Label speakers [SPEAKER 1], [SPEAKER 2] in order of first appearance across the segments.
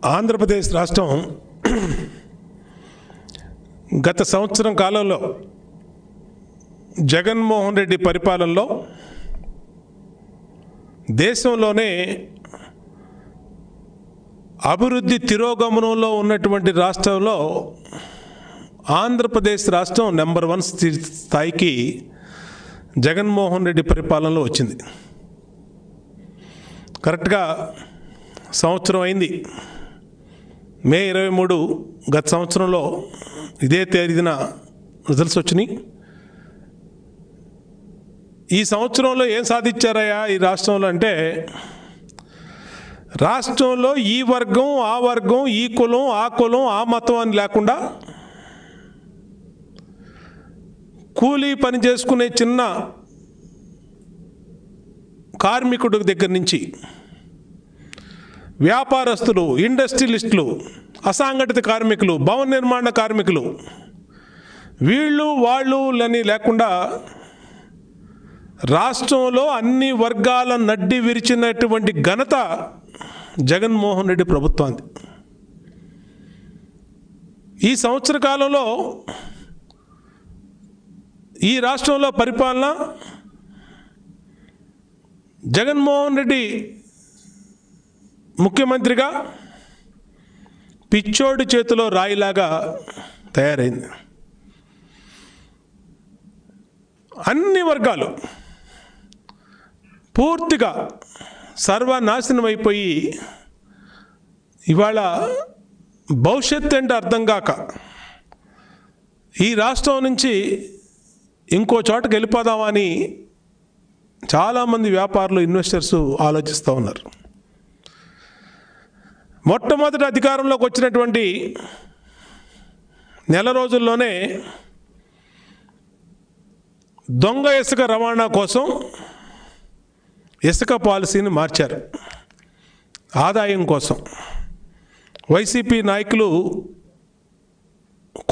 [SPEAKER 1] ఆంధ్రప్రదేశ్ రాష్ట్రం గత సంవత్సరం కాలంలో జగన్మోహన్ రెడ్డి పరిపాలనలో దేశంలోనే అభివృద్ధి తిరోగమనంలో ఉన్నటువంటి రాష్ట్రంలో ఆంధ్రప్రదేశ్ రాష్ట్రం నెంబర్ 1 స్థాయికి జగన్మోహన్ రెడ్డి పరిపాలనలో వచ్చింది. కరెక్ట్గా సంవత్సరం అయింది. మే 23 గత సంవత్సరంలో ఇదే తేదీన రిజల్ట్స్ వచ్చినాయి. ఈ సంవత్సరంలో ఏం సాధించారయ్యా ఈ రాష్ట్రంలో అంటే, రాష్ట్రంలో ఈ వర్గం ఆ వర్గం, ఈ కులం ఆ కులం ఆ మతం అని లేకుండా కూలీ పని చేసుకునే చిన్న కార్మికుడి దగ్గర నుంచి వ్యాపారస్తులు, ఇండస్ట్రియలిస్టులు, అసంఘటిత కార్మికులు, భవన నిర్మాణ కార్మికులు, వీళ్ళు వాళ్ళు అని లేకుండా రాష్ట్రంలో అన్ని వర్గాల నడ్డి విరిచినటువంటి ఘనత జగన్మోహన్ రెడ్డి ప్రభుత్వానికి. ఈ సంవత్సర కాలంలో ఈ రాష్ట్రంలో పరిపాలన జగన్మోహన్ రెడ్డి ముఖ్యమంత్రిగా పిచ్చోడి చేతిలో రాయిలాగా తయారైంది. అన్ని వర్గాలు పూర్తిగా సర్వనాశనం అయిపోయి ఇవాళ భవిష్యత్తు అంటే అర్థం కాక ఈ రాష్ట్రం నుంచి ఇంకో చోటకి వెళ్ళిపోదామని చాలామంది వ్యాపారులు, ఇన్వెస్టర్స్ ఆలోచిస్తూ ఉన్నారు. మొట్టమొదటి అధికారంలోకి వచ్చినటువంటి నెల రోజుల్లోనే దొంగ ఇసుక రవాణా కోసం ఇసుక పాలసీని మార్చారు. ఆదాయం కోసం వైసీపీ నాయకులు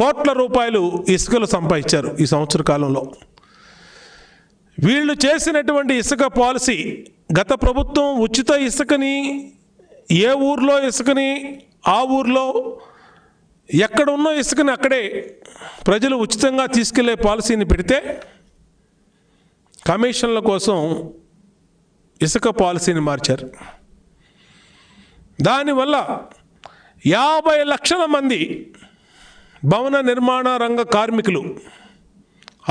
[SPEAKER 1] కోట్ల రూపాయలు ఇసుకలు సంపాదించారు ఈ సంవత్సర కాలంలో. వీళ్ళు చేసినటువంటి ఇసుక పాలసీ, గత ప్రభుత్వం ఉచిత ఇసుకని ఏ ఊర్లో ఇసుకని ఆ ఊర్లో ఎక్కడ ఉన్న ఇసుకని అక్కడే ప్రజలు ఉచితంగా తీసుకెళ్లే పాలసీని పెడితే, కమిషన్ల కోసం ఇసుక పాలసీని మార్చారు. దానివల్ల 50 లక్షల మంది భవన నిర్మాణ రంగ కార్మికులు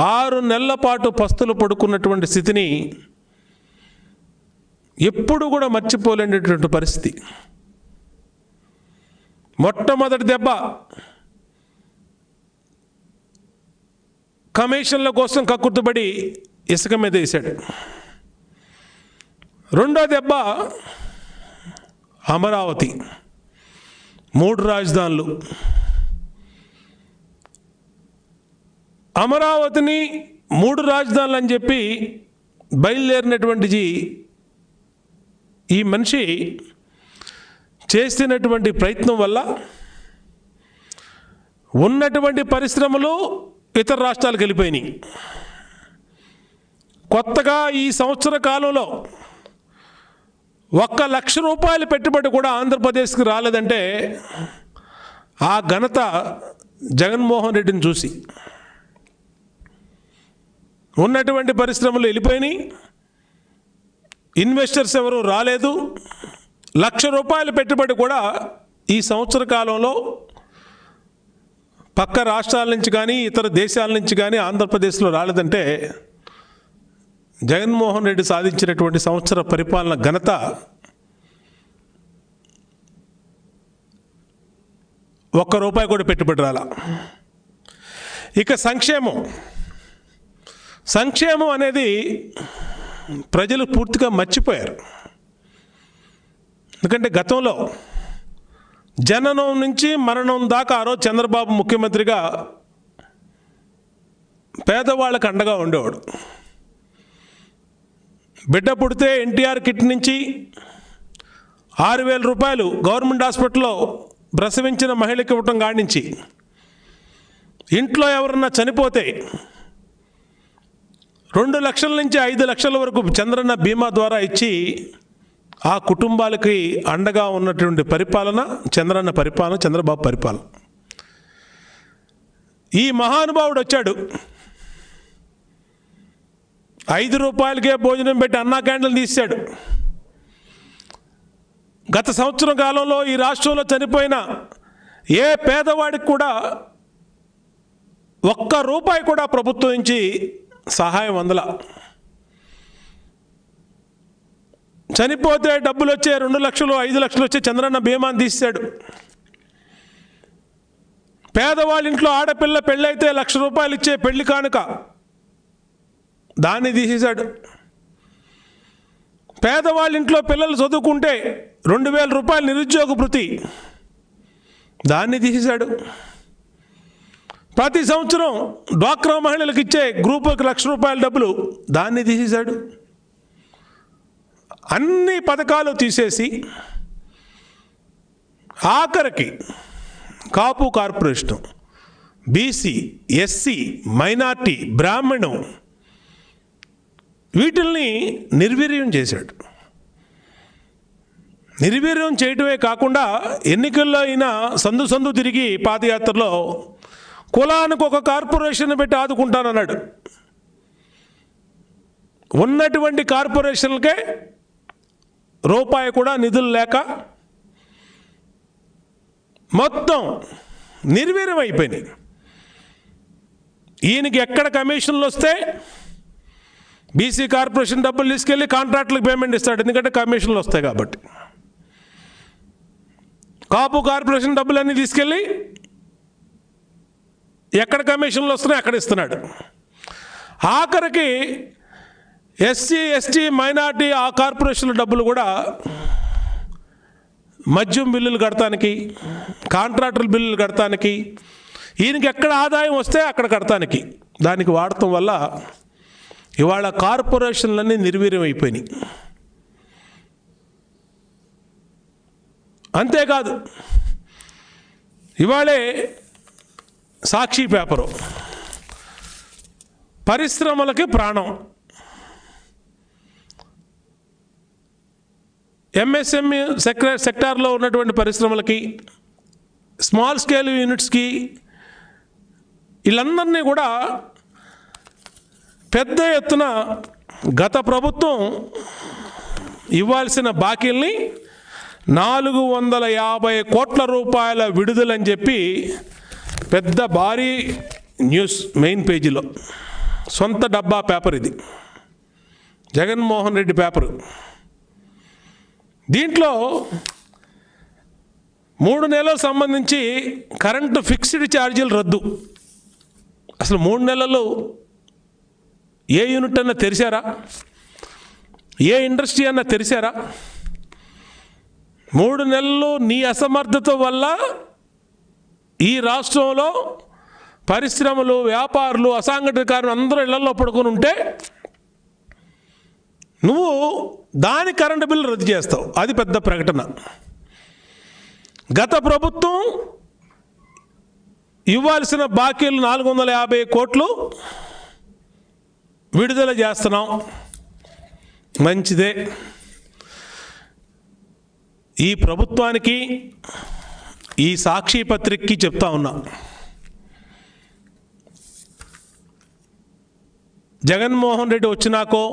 [SPEAKER 1] 6 నెలల పాటు పస్తులు పడుకున్నటువంటి స్థితిని ఎప్పుడు కూడా మర్చిపోలేనటువంటి పరిస్థితి. మొట్టమొదటి దెబ్బ కమిషన్ల కోసం కక్కుర్తిపడి ఇసుక మీద వేశాడు. రెండో దెబ్బ అమరావతి, 3 రాజధానులు. అమరావతిని 3 రాజధానులు అని చెప్పి బయలుదేరినటువంటి ఈ మనిషి చేసినటువంటి ప్రయత్నం వల్ల ఉన్నటువంటి పరిశ్రమలు ఇతర రాష్ట్రాలకు వెళ్ళిపోయినాయి. కొత్తగా ఈ సంవత్సర కాలంలో 1 లక్ష రూపాయల పెట్టుబడి కూడా ఆంధ్రప్రదేశ్కి రాలేదంటే ఆ ఘనత జగన్మోహన్ రెడ్డిని చూసి. ఉన్నటువంటి పరిశ్రమలు వెళ్ళిపోయినాయి, ఇన్వెస్టర్స్ ఎవరు రాలేదు. 1 లక్ష రూపాయల పెట్టుబడి కూడా ఈ సంవత్సర కాలంలో పక్క రాష్ట్రాల నుంచి కానీ ఇతర దేశాల నుంచి కానీ ఆంధ్రప్రదేశ్లో రాలేదంటే జగన్మోహన్ రెడ్డి సాధించినటువంటి సంవత్సర పరిపాలన ఘనత ₹1 కూడా పెట్టుబడి రాల. ఇక సంక్షేమం అనేది ప్రజలు పూర్తిగా మర్చిపోయారు. ఎందుకంటే గతంలో జననం నుంచి మరణం దాకా ఆ రోజు చంద్రబాబు ముఖ్యమంత్రిగా పేదవాళ్ళకు అండగా ఉండేవాడు. బిడ్డ పుడితే ఎన్టీఆర్ కిట్ నుంచి 6,000 రూపాయలు గవర్నమెంట్ హాస్పిటల్లో ప్రసవించిన మహిళకి ఇవ్వటం కానించి, ఇంట్లో ఎవరన్నా చనిపోతే 2 లక్షల నుంచి 5 లక్షల వరకు చంద్రన్న బీమా ద్వారా ఇచ్చి ఆ కుటుంబాలకి అండగా ఉన్నటువంటి పరిపాలన చంద్రన్న పరిపాలన, చంద్రబాబు పరిపాలన. ఈ మహానుభావుడు వచ్చాడు, 5 రూపాయలకే భోజనం పెట్టి అన్నా క్యాంటీన్లు తీశాడు. గత సంవత్సరం కాలంలో ఈ రాష్ట్రంలో చనిపోయిన ఏ పేదవాడికి కూడా ₹1 కూడా ప్రభుత్వం నుంచి సహాయం అందల. చనిపోతే డబ్బులు వచ్చే 2 లక్షలు 5 లక్షలు వచ్చే చంద్రన్న బీమాని తీశాడు. పేదవాళ్ళ ఇంట్లో ఆడపిల్ల పెళ్ళైతే ₹1,00,000 ఇచ్చే పెళ్లి కానుక దాన్ని తీసేశాడు. పేదవాళ్ళ ఇంట్లో పిల్లలు చదువుకుంటే ₹2,000 నిరుద్యోగ భృతి దాన్ని తీసేశాడు. ప్రతి సంవత్సరం డ్వాక్రా మహిళలకు ఇచ్చే గ్రూపులకు ₹1,00,000 డబ్బులు దాన్ని తీసేశాడు. అన్ని పథకాలు తీసేసి ఆఖరికి కాపు కార్పొరేషన్, బీసీ, ఎస్సీ, మైనార్టీ, బ్రాహ్మణం వీటిల్ని నిర్వీర్యం చేశాడు. నిర్వీర్యం చేయటమే కాకుండా ఎన్నికల్లో అయినా సందు తిరిగి పాదయాత్రలో కులానికి ఒక కార్పొరేషన్ పెట్టి ఆదుకుంటానన్నాడు. ఉన్నటువంటి కార్పొరేషన్లకే ₹1 కూడా నిధులు లేక మొత్తం నిర్వీర్యం అయిపోయినాయి. ఈయనకి ఎక్కడ కమిషన్లు వస్తే బీసీ కార్పొరేషన్ డబ్బులు తీసుకెళ్ళి కాంట్రాక్టులకు పేమెంట్ ఇస్తాడు, ఎందుకంటే కమిషన్లు వస్తాయి కాబట్టి. కాపు కార్పొరేషన్ డబ్బులన్నీ తీసుకెళ్ళి ఎక్కడ కమిషన్లు వస్తున్నాయి అక్కడ ఇస్తున్నాడు. ఆఖరికి ఎస్సీ, ఎస్టీ, మైనార్టీ ఆ కార్పొరేషన్ల డబ్బులు కూడా మద్యం బిల్లులు కడతానికి, కాంట్రాక్టుల బిల్లులు కడతానికి, ఈయనకి ఎక్కడ ఆదాయం వస్తే అక్కడ కడతానికి దానికి వాడటం వల్ల ఇవాళ కార్పొరేషన్లన్నీ నిర్వీర్యం అయిపోయినాయి. అంతేకాదు ఇవాళే సాక్షి పేపరు పరిశ్రమలకి ప్రాణం, ఎంఎస్ఎంఈ సెక్టార్లో ఉన్నటువంటి పరిశ్రమలకి, స్మాల్ స్కేల్ యూనిట్స్కి వీళ్ళందరినీ కూడా పెద్ద ఎత్తున గత ప్రభుత్వం ఇవ్వాల్సిన బాకీల్ని ₹450 కోట్ల విడుదలని చెప్పి పెద్ద భారీ న్యూస్ మెయిన్ పేజీలో, సొంత డబ్బా పేపర్ ఇది, జగన్మోహన్ రెడ్డి పేపరు. దీంట్లో 3 నెలలకు సంబంధించి కరెంటు ఫిక్స్డ్ ఛార్జీలు రద్దు. అసలు 3 నెలలు ఏ యూనిట్ అన్నా తెరిచారా? ఏ ఇండస్ట్రీ అన్నా తెరిచారా? 3 నెలలు నీ అసమర్థత వల్ల ఈ రాష్ట్రంలో పరిశ్రమలు, వ్యాపారులు, అసంఘటిత కార్మికులు అందరూ ఇళ్లలో పడుకొని ఉంటే నువ్వు దాని కరెంటు బిల్లు రద్దు చేస్తావు. అది పెద్ద ప్రకటన. గత ప్రభుత్వం ఇవ్వాల్సిన బాకీలు 450 కోట్లు విడుదల చేస్తున్నాం, మంచిదే. ఈ ప్రభుత్వానికి, ఈ సాక్షి పత్రికకి చెప్తా ఉన్నా, జగన్మోహన్ రెడ్డి వచ్చినాకో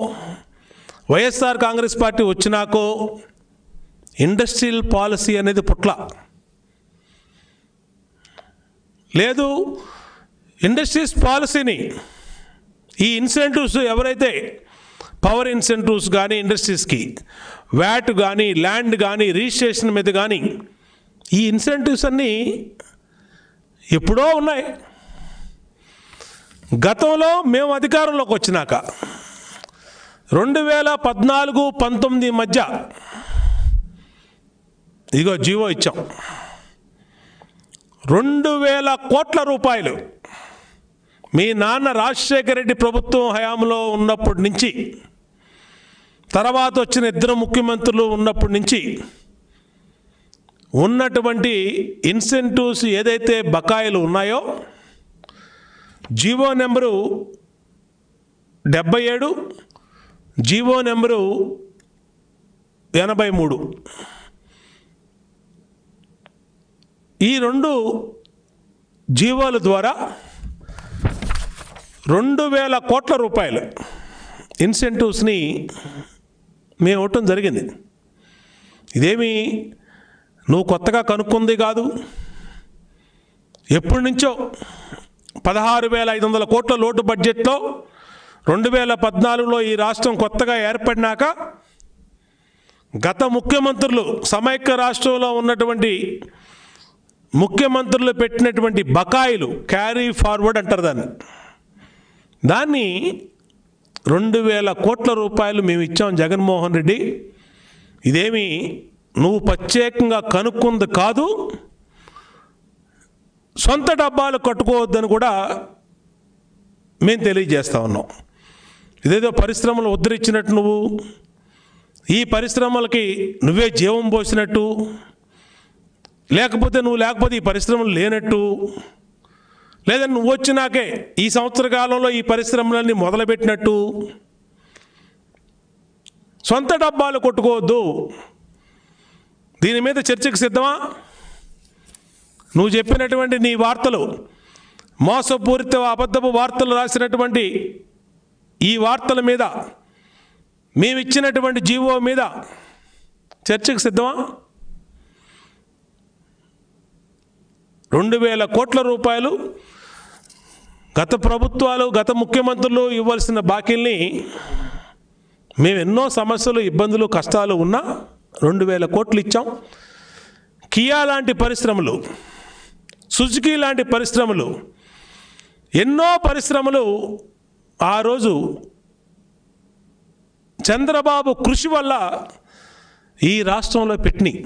[SPEAKER 1] వైఎస్ఆర్ కాంగ్రెస్ పార్టీ వచ్చినాకో ఇండస్ట్రియల్ పాలసీ అనేది పుట్ల లేదు. ఇండస్ట్రీస్ పాలసీని, ఈ ఇన్సెంటివ్స్ ఎవరైతే పవర్ ఇన్సెంటివ్స్ కానీ, ఇండస్ట్రీస్కి వ్యాట్ కానీ, ల్యాండ్ కానీ, రిజిస్ట్రేషన్ మీద కానీ, ఈ ఇన్సెంటివ్స్ అన్నీ ఎప్పుడో ఉన్నాయి. గతంలో మేము అధికారంలోకి వచ్చినాక 2014-19 మధ్య ఇదిగో జీవో ఇచ్చాం. 2,000 కోట్ల రూపాయలు మీ నాన్న రాజశేఖర రెడ్డి ప్రభుత్వం హయాంలో ఉన్నప్పటి నుంచి, తర్వాత వచ్చిన 2 ముఖ్యమంత్రులు ఉన్నప్పటి నుంచి ఉన్నటువంటి ఇన్సెంటివ్స్ ఏదైతే బకాయిలు ఉన్నాయో, జీవో నెంబరు 77, జీవో నెంబరు 83 ఈ 2 జీవోల ద్వారా 2000 కోట్ల రూపాయలు ఇన్సెంటివ్స్ని మేము ఇవ్వటం జరిగింది. ఇదేమి నువ్వు కొత్తగా కనుక్కుంది కాదు. ఎప్పటి నుంచో 16,500 కోట్ల లోటు బడ్జెట్లో 2014లో ఈ రాష్ట్రం కొత్తగా ఏర్పడినాక గత ముఖ్యమంత్రులు, సమైక్య రాష్ట్రంలో ఉన్నటువంటి ముఖ్యమంత్రులు పెట్టినటువంటి బకాయిలు, క్యారీ ఫార్వర్డ్ అంటారు దాన్ని 2000 కోట్ల రూపాయలు మేము ఇచ్చాం జగన్మోహన్ రెడ్డి. ఇదేమి నువ్వు ప్రత్యేకంగా కనుక్కుంది కాదు, సొంత డబ్బాలు కట్టుకోవద్దని కూడా మేము తెలియజేస్తా ఉన్నాం. ఇదేదో పరిశ్రమలు ఉద్ధరించినట్టు నువ్వు, ఈ పరిశ్రమలకి నువ్వే జీవం పోసినట్టు, లేకపోతే ఈ పరిశ్రమలు లేనట్టు, లేదా నువ్వు వచ్చినాకే ఈ సంవత్సర కాలంలో ఈ పరిశ్రమలన్నీ మొదలుపెట్టినట్టు సొంత డబ్బాలు కొట్టుకోవద్దు. దీని మీద చర్చకు సిద్ధమా? నువ్వు చెప్పినటువంటి నీ వార్తలు, మోసపూరిత అబద్ధపు వార్తలు రాసినటువంటి ఈ వార్తల మీద, మేమిచ్చినటువంటి జీవో మీద చర్చకు సిద్ధమా? 2000 కోట్ల రూపాయలు గత ప్రభుత్వాలు, గత ముఖ్యమంత్రులు ఇవ్వాల్సిన బాకీల్ని మేము ఎన్నో సమస్యలు, ఇబ్బందులు, కష్టాలు ఉన్నా 2000 కోట్లు ఇచ్చాం. కియా లాంటి పరిశ్రమలు, సుజుకి లాంటి పరిశ్రమలు, ఎన్నో పరిశ్రమలు ఆ రోజు చంద్రబాబు కృషి వల్ల ఈ రాష్ట్రంలో పెట్టినాయి.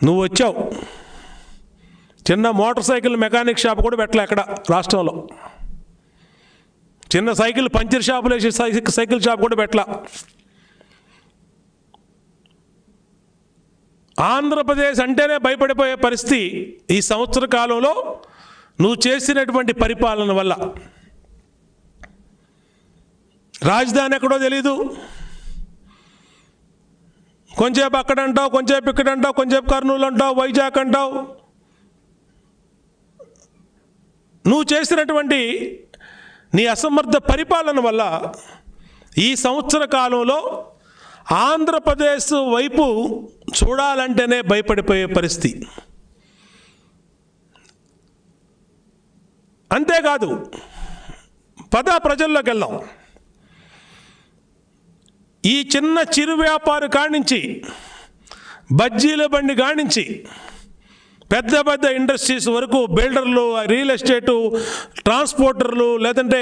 [SPEAKER 1] నువ్వు వచ్చావు, చిన్న మోటార్ సైకిల్ మెకానిక్ షాప్ కూడా పెట్టలే అక్కడ రాష్ట్రంలో. చిన్న సైకిల్ పంచర్ షాపులు వేసి సైకిల్ షాప్ కూడా పెట్టలా. ఆంధ్రప్రదేశ్ అంటేనే భయపడిపోయే పరిస్థితి ఈ సంవత్సర కాలంలో నువ్వు చేసినటువంటి పరిపాలన వల్ల. రాజధాని ఎక్కడో తెలీదు, కొంచెంసేపు అక్కడ అంటావు, కొంచెంసేపు ఇక్కడ అంటావు, కొంచెంసేపు కర్నూలు అంటావు, వైజాగ్ అంటావు. నువ్వు చేసినటువంటి నీ అసమర్థ పరిపాలన వల్ల ఈ సంవత్సర కాలంలో ఆంధ్రప్రదేశ్ వైపు చూడాలంటేనే భయపడిపోయే పరిస్థితి. అంతేకాదు, ప్రజల్లోకి వెళ్దాం. ఈ చిన్న చిరు వ్యాపారి కానించి, బజ్జీల బండి కానించి, పెద్ద పెద్ద ఇండస్ట్రీస్ వరకు, బిల్డర్లు, రియల్ ఎస్టేటు, ట్రాన్స్పోర్టర్లు, లేదంటే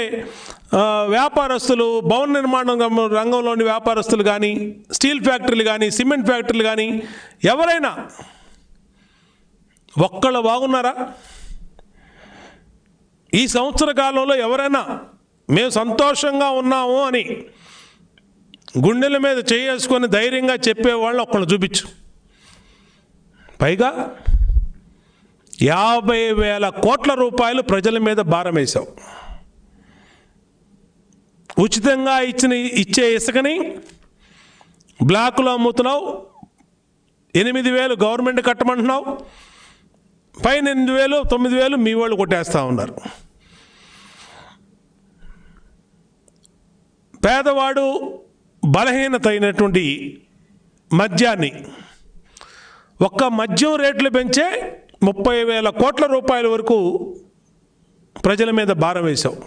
[SPEAKER 1] వ్యాపారస్తులు, భవన నిర్మాణం రంగంలోని వ్యాపారస్తులు కానీ, స్టీల్ ఫ్యాక్టరీలు కానీ, సిమెంట్ ఫ్యాక్టరీలు కానీ, ఎవరైనా ఒక్కళ్ళు బాగున్నారా? ఈ సంవత్సర కాలంలో ఎవరైనా మేము సంతోషంగా ఉన్నాము అని గుండెల మీద చేసుకొని ధైర్యంగా చెప్పేవాళ్ళు ఒక్కళ్ళు చూపించు. పైగా 50,000 కోట్ల రూపాయలు ప్రజల మీద భారం వేశావు. ఉచితంగా ఇచ్చే ఇసుకని బ్లాకులో అమ్ముతున్నావు. 8,000 గవర్నమెంట్ కట్టమంటున్నావు, పైన 8,000, 9,000 మీ వాళ్ళు కొట్టేస్తూ ఉన్నారు. పేదవాడు, బలహీనత అయినటువంటి మద్యాన్ని, ఒక్క మద్యం రేట్లు పెంచే 30,000 కోట్ల రూపాయల వరకు ప్రజల మీద భారం వేశావు.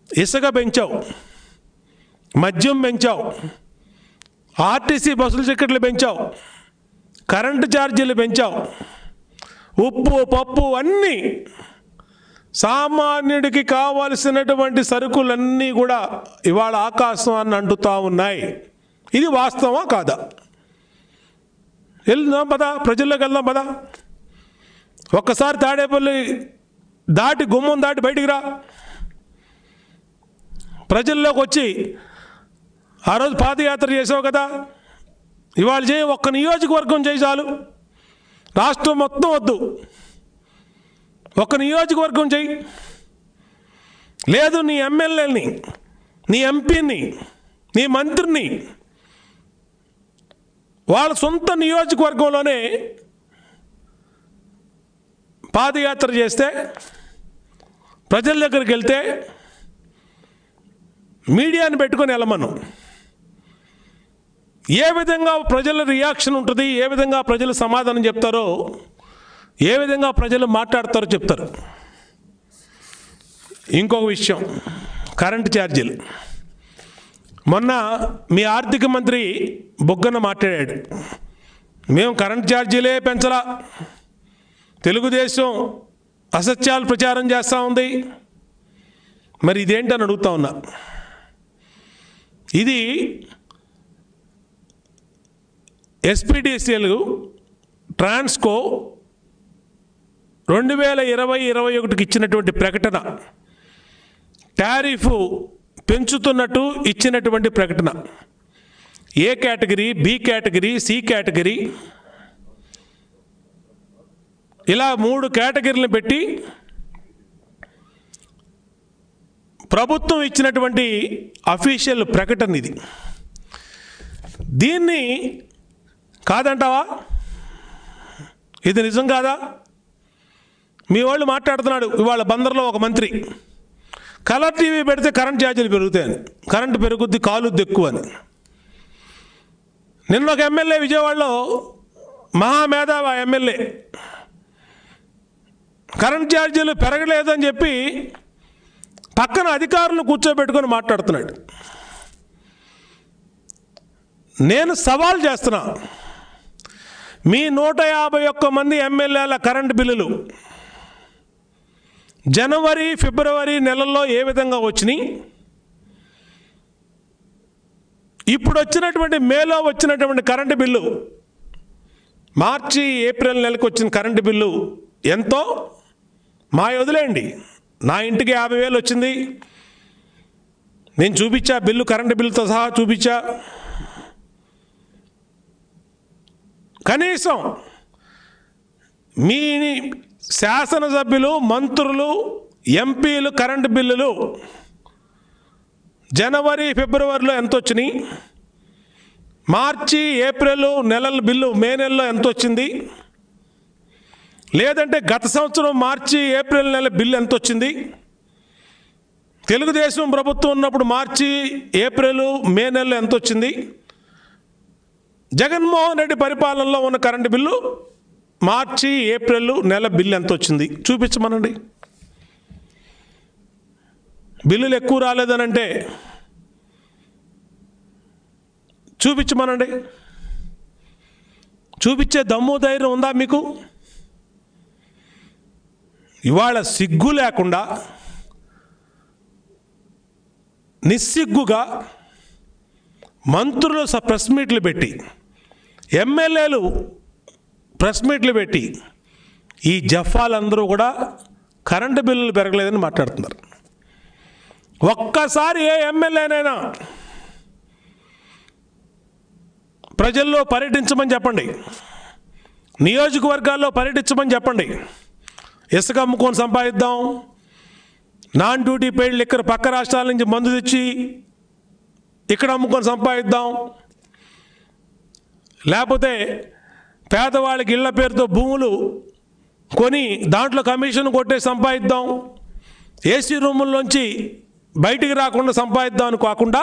[SPEAKER 1] ఇసుక పెంచావు, మద్యం పెంచావు, ఆర్టీసీ బస్సుల టికెట్లు పెంచావు, కరెంటు ఛార్జీలు పెంచావు, ఉప్పు, పప్పు అన్నీ, సామాన్యుడికి కావలసినటువంటి సరుకులన్నీ కూడా ఇవాళ ఆకాశాన్ని అంటుతూ ఉన్నాయి. ఇది వాస్తవమా కాదా? వెళ్దాం పదా, ప్రజల్లోకి వెళ్దాం పదా. ఒక్కసారి తాడేపల్లి దాటి, గుమ్మం దాటి బయటికి రా, ప్రజల్లోకి వచ్చి ఆ రోజు పాదయాత్ర చేసావు కదా, ఇవాళ చేయి. ఒక్క నియోజకవర్గం చేయి చాలు, రాష్ట్రం మొత్తం వద్దు, ఒక్క నియోజకవర్గం చేయి. లేదు నీ ఎమ్మెల్యేని, నీ ఎంపీని, నీ మంత్రిని వాళ్ళ సొంత నియోజకవర్గంలోనే పాదయాత్ర చేస్తే, ప్రజల దగ్గరికి వెళ్తే మీడియాని పెట్టుకొని వెళ్ళమను. ఏ విధంగా ప్రజల రియాక్షన్ ఉంటుంది, ఏ విధంగా ప్రజలు సమాధానం చెప్తారో, ఏ విధంగా ప్రజలు మాట్లాడతారో చెప్తారు. ఇంకొక విషయం, కరెంటు ఛార్జీలు. మొన్న మీ ఆర్థిక మంత్రి బొగ్గన మాట్లాడాడు, మేము కరెంటు ఛార్జీలే పెంచలా, తెలుగుదేశం అసత్యాలు ప్రచారం చేస్తూ ఉంది. మరి ఇదేంటని అడుగుతా ఉన్నా. ఇది ఎస్పీడీసీఎల్ ట్రాన్స్కో 2020-21కి ఇచ్చినటువంటి ప్రకటన, టారిఫ్ పెంచుతున్నట్టు ఇచ్చినటువంటి ప్రకటన. A category, B category, C category, ఇలా 3 కేటగిరీలను పెట్టి ప్రభుత్వం ఇచ్చినటువంటి అఫీషియల్ ప్రకటన ఇది. దీన్ని కాదంటావా? ఇది నిజం కాదా? మీ వాళ్ళు మాట్లాడుతున్నాడు ఇవాళ బందర్లో ఒక మంత్రి, కలర్ టీవీ పెడితే కరెంట్ ఛార్జీలు పెరుగుతాయని, కరెంటు పెరుగుద్ది కాలుద్ది ఎక్కువ అని. నిన్న ఒక ఎమ్మెల్యే విజయవాడలో, మహామేధావి ఎమ్మెల్యే, కరెంట్ ఛార్జీలు పెరగలేదని చెప్పి పక్కన అధికారులను కూర్చోబెట్టుకొని మాట్లాడుతున్నాడు. నేను సవాల్ చేస్తున్నా, మీ 151 మంది ఎమ్మెల్యేల కరెంటు బిల్లులు జనవరి, ఫిబ్రవరి నెలల్లో ఏ విధంగా వచ్చినాయి, ఇప్పుడు వచ్చినటువంటి మేలో వచ్చినటువంటి కరెంటు బిల్లు, మార్చి, ఏప్రిల్ నెలకు వచ్చిన కరెంటు బిల్లు ఎంతో మా వదిలేయండి. నా ఇంటికి 50,000 వచ్చింది, నేను చూపించా, బిల్లు కరెంటు బిల్లుతో సహా చూపించా. కనీసం మీ శాసనసభ్యులు, మంత్రులు, ఎంపీలు కరెంటు బిల్లులు జనవరి, ఫిబ్రవరిలో ఎంత వచ్చినాయి, మార్చి, ఏప్రిల్ నెలల బిల్లు మే నెలలో ఎంత వచ్చింది, లేదంటే గత సంవత్సరం మార్చి, ఏప్రిల్ నెల బిల్లు ఎంత వచ్చింది, తెలుగుదేశం ప్రభుత్వం ఉన్నప్పుడు మార్చి, ఏప్రిల్, మే నెలలో ఎంత వచ్చింది, జగన్మోహన్ రెడ్డి పరిపాలనలో ఉన్న కరెంటు బిల్లు మార్చి, ఏప్రిల్ నెల బిల్లు ఎంత వచ్చింది చూపించమనండి. బిల్లులు ఎక్కువ రాలేదనంటే చూపించమనండి. చూపించే దమ్ము ధైర్యం ఉందా మీకు? ఇవాళ సిగ్గు లేకుండా నిస్సిగ్గుగా మంత్రులు ప్రెస్ మీట్లు పెట్టి, ఎమ్మెల్యేలు ప్రెస్ మీట్లు పెట్టి, ఈ జఫాలందరూ కూడా కరెంటు బిల్లులు పెరగలేదని మాట్లాడుతున్నారు. ఒక్కసారి ఏ ఎమ్మెల్యేనైనా ప్రజల్లో పర్యటించమని చెప్పండి, నియోజకవర్గాల్లో పర్యటించమని చెప్పండి. ఇసుక అమ్ముకొని సంపాదిద్దాం, నాన్ డ్యూటీ పెయిడ్ లిక్కర్ పక్క రాష్ట్రాల నుంచి మందు తెచ్చి ఇక్కడ అమ్ముకొని సంపాదిద్దాం, లేకపోతే పేదవాళ్ళకి ఇళ్ల పేరుతో భూములు కొని దాంట్లో కమిషన్ కొట్టే సంపాదిద్దాం, ఏసీ రూముల్లోంచి బయటికి రాకుండా సంపాదిద్దాం అని కాకుండా,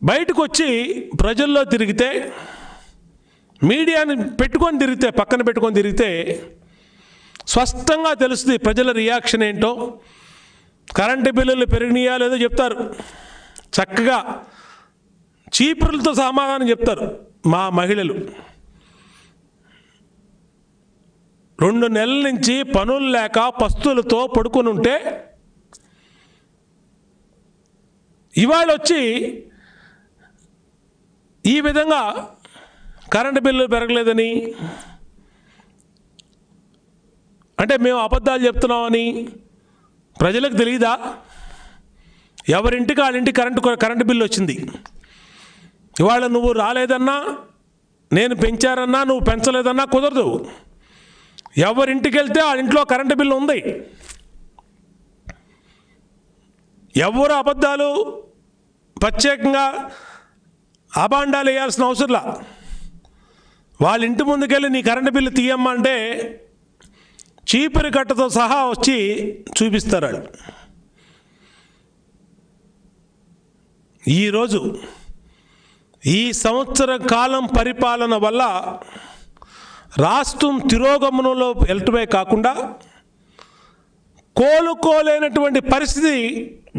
[SPEAKER 1] బయటకు వచ్చి ప్రజల్లో తిరిగితే, మీడియాని పెట్టుకొని తిరిగితే, పక్కన పెట్టుకొని తిరిగితే స్పష్టంగా తెలుస్తుంది ప్రజల రియాక్షన్ ఏంటో. కరెంటు బిల్లులు పెరిగినాయా లేదో చెప్తారు, చక్కగా చీపురులతో సమాధానం చెప్తారు మా మహిళలు. 2 నెలల నుంచి పనులు లేక పస్తులతో పడుకొని ఉంటే ఇవాళ వచ్చి ఈ విధంగా కరెంటు బిల్లు పెరగలేదని, అంటే మేము అబద్ధాలు చెప్తున్నామని ప్రజలకు తెలియదా? ఎవరింటికి వాళ్ళింటికి కరెంటు బిల్లు వచ్చింది. ఇవాళ నువ్వు రాలేదన్నా, నేను పెంచారన్నా, నువ్వు పెంచలేదన్నా కుదరదు. ఎవరింటికి వెళ్తే ఆ ఇంట్లో కరెంటు బిల్లు ఉంది. ఎవరు అబద్ధాలు ప్రత్యేకంగా అబాండాలు వేయాల్సిన అవసరంలా. వాళ్ళ ఇంటి ముందుకెళ్ళి నీ కరెంటు బిల్లు తీయమ్మంటే చీపురి కట్టతో సహా వచ్చి చూపిస్తారు వాళ్ళు. ఈరోజు ఈ సంవత్సర కాలం పరిపాలన వల్ల రాష్ట్రం తిరోగమనంలో వెళ్ళటమే కాకుండా కోలుకోలేనటువంటి పరిస్థితి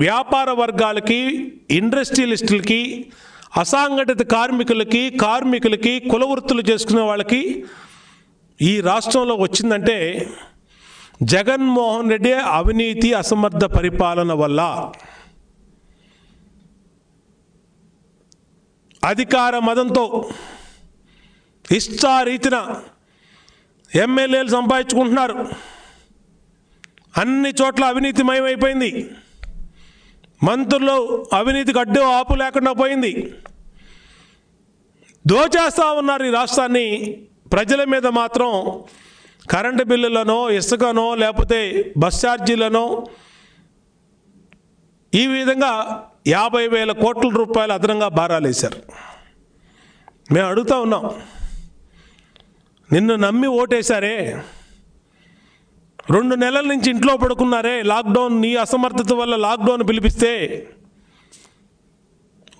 [SPEAKER 1] వ్యాపార వర్గాలకి, ఇండస్ట్రియలిస్టులకి, అసంఘటిత కార్మికులకి, కుల వృత్తులు చేసుకునే వాళ్ళకి ఈ రాష్ట్రంలో వచ్చిందంటే జగన్మోహన్ రెడ్డి అవినీతి, అసమర్థ పరిపాలన వల్ల. అధికార మదంతో ఇష్టారీతిన ఎమ్మెల్యేలు సంపాదించుకుంటున్నారు. అన్ని చోట్ల అవినీతిమయమైపోయింది. మంత్రులు అవినీతికి అడ్డు ఆపు లేకుండా పోయింది. దోచేస్తూ ఉన్నారు ఈ రాష్ట్రాన్ని. ప్రజల మీద మాత్రం కరెంటు బిల్లులనో, ఇసుకనో, లేకపోతే బస్ ఛార్జీలనో ఈ విధంగా 50,000 కోట్ల రూపాయలు అదనంగా భారాలు వేశారు. మేము అడుగుతూ ఉన్నాం, నిన్ను నమ్మి ఓటేశారే, 2 నెలల నుంచి ఇంట్లో పడుకున్నారే, లాక్డౌన్ నీ అసమర్థత వల్ల లాక్డౌన్ పిలిపిస్తే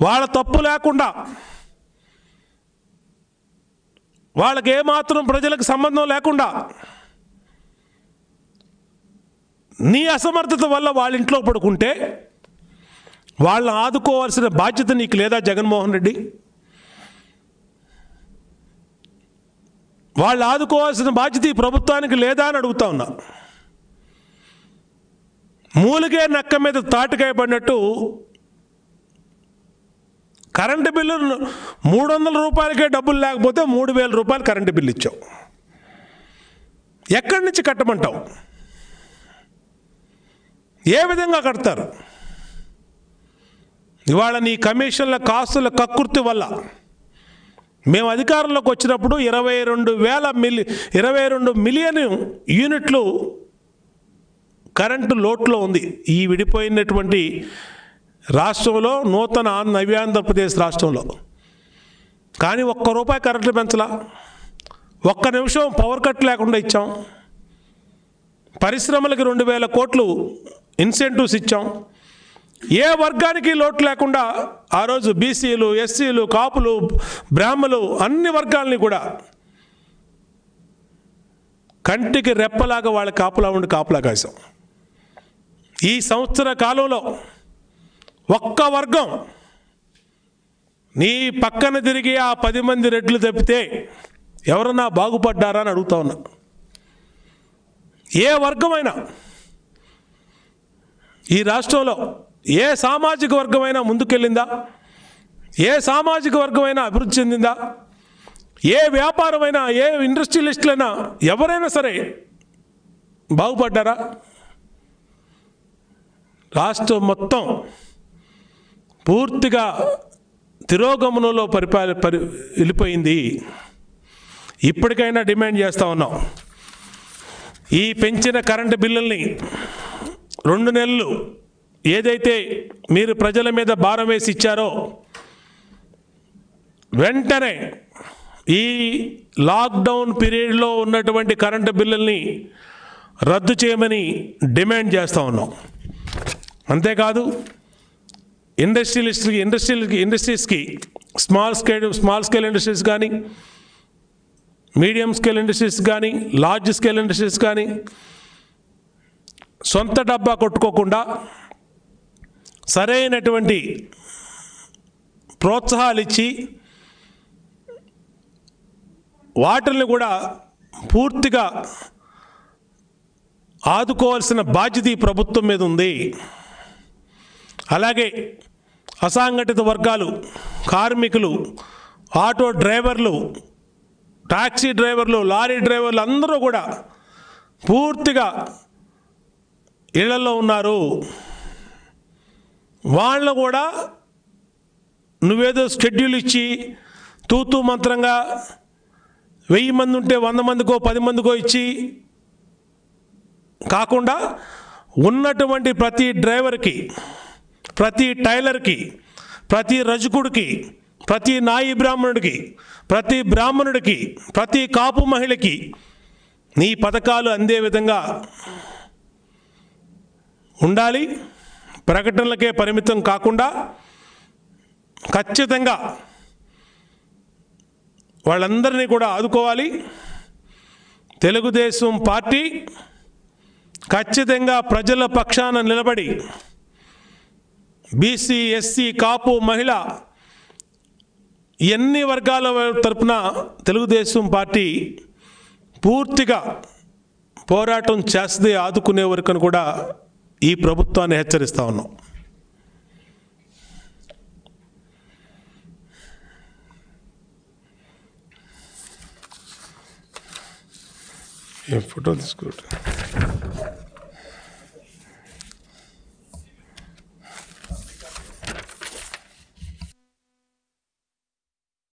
[SPEAKER 1] వాళ్ళ తప్పు లేకుండా, వాళ్ళకి ఏమాత్రం ప్రజలకు సంబంధం లేకుండా నీ అసమర్థత వల్ల వాళ్ళ ఇంట్లో పడుకుంటే వాళ్ళని ఆదుకోవాల్సిన బాధ్యత నీకు లేదా జగన్మోహన్ రెడ్డి? వాళ్ళు ఆదుకోవాల్సిన బాధ్యత ఈ ప్రభుత్వానికి లేదా అని అడుగుతా ఉన్నా. మూలిగే నక్క మీద తాటికాయ పడినట్టు కరెంటు బిల్లు 300 రూపాయలకే డబ్బులు లేకపోతే 3,000 రూపాయలు కరెంటు బిల్లు ఇచ్చావు. ఎక్కడి నుంచి కట్టమంటావు? ఏ విధంగా కడతారు? ఇవాళ నీ కమిషన్ల కాస్తుల కక్కుర్తి వల్ల మేము అధికారంలోకి వచ్చినప్పుడు 22 మిలియన్ యూనిట్లు కరెంటు లోట్లో ఉంది ఈ విడిపోయినటువంటి రాష్ట్రంలో, నూతన నవ్యాంధ్రప్రదేశ్ రాష్ట్రంలో. కానీ ₹1 కరెంటు పెంచలా. 1 నిమిషం పవర్ కట్ లేకుండా ఇచ్చాం. పరిశ్రమలకి 2,000 కోట్లు ఇన్సెంటివ్స్ ఇచ్చాం. ఏ వర్గానికి లోటు లేకుండా ఆ రోజు బీసీలు, ఎస్సీలు, కాపులు, బ్రాహ్మలు అన్ని వర్గాలని కూడా కంటికి రెప్పలాగా వాళ్ళ కాపులా ఉండి కాపులా కాసాం. ఈ సంవత్సర కాలంలో ఒక్క వర్గం నీ పక్కన తిరిగి ఆ 10 మంది రెడ్లు తప్పితే ఎవరన్నా బాగుపడ్డారా అని అడుగుతా ఉన్నా. ఏ వర్గమైనా ఈ రాష్ట్రంలో ఏ సామాజిక వర్గమైనా ముందుకెళ్ళిందా? ఏ సామాజిక వర్గమైనా అభివృద్ధి చెందిందా? ఏ వ్యాపారమైనా, ఏ ఇండస్ట్రియలిస్టులైనా ఎవరైనా సరే బాగుపడ్డారా? రాష్ట్రం మొత్తం పూర్తిగా తిరోగమనంలో వెళ్ళిపోయింది. ఇప్పటికైనా డిమాండ్ చేస్తూ ఉన్నాం, ఈ పెంచిన కరెంటు బిల్లుల్ని 2 నెలలు ఏదైతే మీరు ప్రజల మీద భారం వేసి ఇచ్చారో వెంటనే ఈ లాక్డౌన్ పీరియడ్లో ఉన్నటువంటి కరెంటు బిల్లుల్ని రద్దు చేయమని డిమాండ్ చేస్తూ ఉన్నాం. అంతేకాదు ఇండస్ట్రీస్కి స్మాల్ స్కేల్ ఇండస్ట్రీస్ కానీ, మీడియం స్కేల్ ఇండస్ట్రీస్ కానీ, లార్జ్ స్కేల్ ఇండస్ట్రీస్ కానీ సొంత డబ్బా కొట్టుకోకుండా సరైనటువంటి ప్రోత్సాహాలు ఇచ్చి వాటిని కూడా పూర్తిగా ఆదుకోవాల్సిన బాధ్యత ఈ ప్రభుత్వం మీద ఉంది. అలాగే అసంఘటిత వర్గాలు, కార్మికులు, ఆటో డ్రైవర్లు, టాక్సీ డ్రైవర్లు, లారీ డ్రైవర్లు అందరూ కూడా పూర్తిగా ఇళ్లలో ఉన్నారు. వాళ్ళను కూడా నువ్వేదో షెడ్యూల్ ఇచ్చి తూతూ మంత్రంగా 1000 మంది ఉంటే 100 మందికో 10 మందికో ఇచ్చి కాకుండా ఉన్నటువంటి ప్రతి డ్రైవర్కి ప్రతి టైలర్కి, ప్రతి రజకుడికి, ప్రతి నాయి బ్రాహ్మణుడికి, ప్రతి బ్రాహ్మణుడికి, ప్రతి కాపు మహిళకి నీ పథకాలు అందే విధంగా ఉండాలి. ప్రకటనలకే పరిమితం కాకుండా ఖచ్చితంగా వాళ్ళందరినీ కూడా ఆదుకోవాలి. తెలుగుదేశం పార్టీ ఖచ్చితంగా ప్రజల పక్షాన నిలబడి బీసీ, ఎస్సీ, కాపు, మహిళ ఎన్ని వర్గాల తరపున తెలుగుదేశం పార్టీ పూర్తిగా పోరాటం చేస్తే ఆదుకునే వరకు కూడా ఈ ప్రభుత్వాన్ని హెచ్చరిస్తా ఉన్నాం. ఫోటో తీసుకోండి.